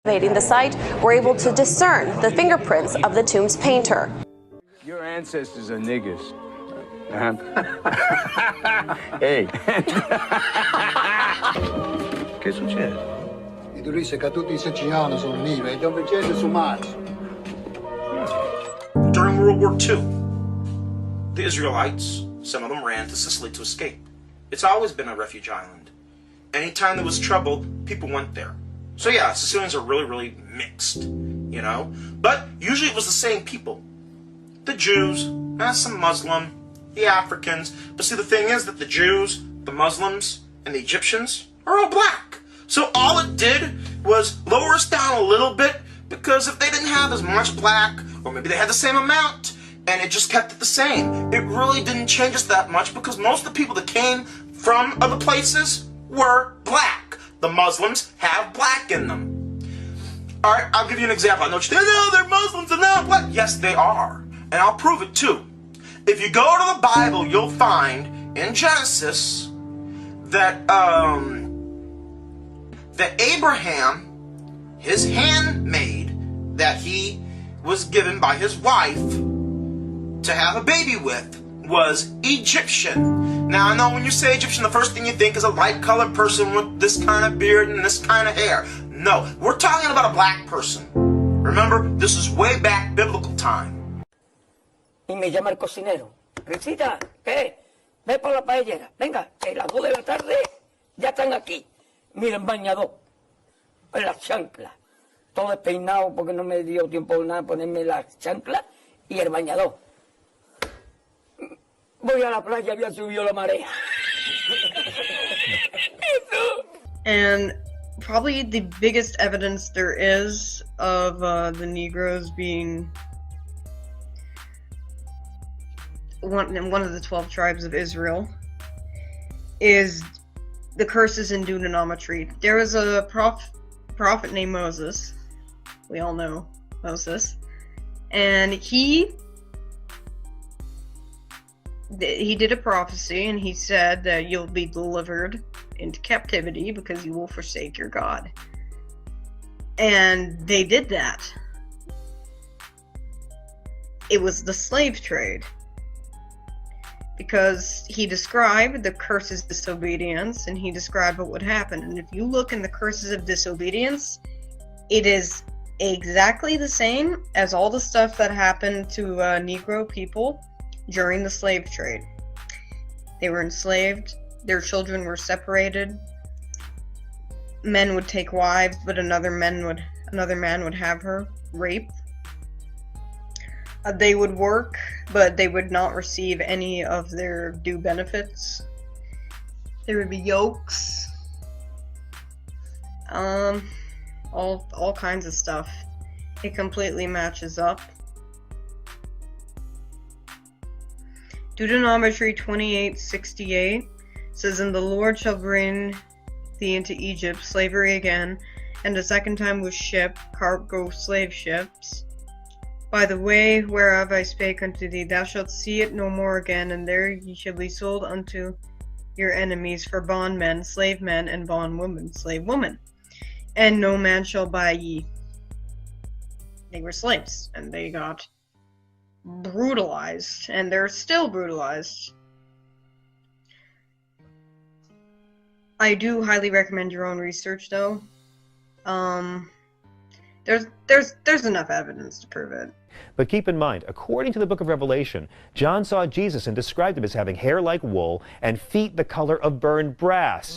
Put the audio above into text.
Excavating the site, were able to discern the fingerprints of the tomb's painter. Your ancestors are niggers. Ehi. Che succede? I turisti caduti in Siciliano sul Nive e dove c'è su Mars. During World War II, the Israelites, some of them ran to Sicily to escape. It's always been a refuge island. Anytime there was trouble, people went there. So yeah, Sicilians are really, really mixed, you know? But usually it was the same people. The Jews, some Muslim, the Africans. But see, the thing is that the Jews, the Muslims, and the Egyptians are all black. So all it did was lower us down a little bit, because if they didn't have as much black, or maybe they had the same amount, and it just kept it the same, it really didn't change us that much, because most of the people that came from other places were black. The Muslims have black in them. Alright, I'll give you an example. I know what you think, no, they're Muslims and they're not black. Yes, they are. And I'll prove it too. If you go to the Bible, you'll find in Genesis that that Abraham, his handmaid that he was given by his wife to have a baby with, was Egyptian. Now I know when you say Egyptian, the first thing you think is a light-colored person with this kind of beard and this kind of hair. No, we're talking about a black person. Remember, this is way back biblical time. Y me llama el cocinero. Risita, ¿qué? Ve por la paellera. Venga, que las 2 de la tarde ya están aquí. Miren, bañador. En las chanclas. Todo despeinado porque no me dio tiempo nada ponerme las chanclas y el bañador. Voy a la playa, había subido la marea. And probably the biggest evidence there is of the Negroes being one of the 12 tribes of Israel is the curses in Deuteronomy. There was a prophet named Moses. We all know Moses. And he did a prophecy, and he said that you'll be delivered into captivity because you will forsake your God. And they did that. It was the slave trade. Because he described the curses of disobedience, and he described what would happen. And if you look in the curses of disobedience, it is exactly the same as all the stuff that happened to Negro people during the slave trade. They were enslaved, their children were separated, men would take wives, but another man would have her raped. They would work, but they would not receive any of their due benefits. There would be yokes. All kinds of stuff. It completely matches up. Deuteronomy 28:68 says, "And the Lord shall bring thee into Egypt, slavery again, and the second time with cargo slave ships. By the way whereof I spake unto thee, thou shalt see it no more again, and there ye shall be sold unto your enemies for bondmen, slave men, and bondwomen, slave women. And no man shall buy ye." They were slaves, and they got brutalized, and they're still brutalized. I do highly recommend your own research, though. There's enough evidence to prove it. But keep in mind, according to the book of Revelation, John saw Jesus and described him as having hair like wool and feet the color of burned brass.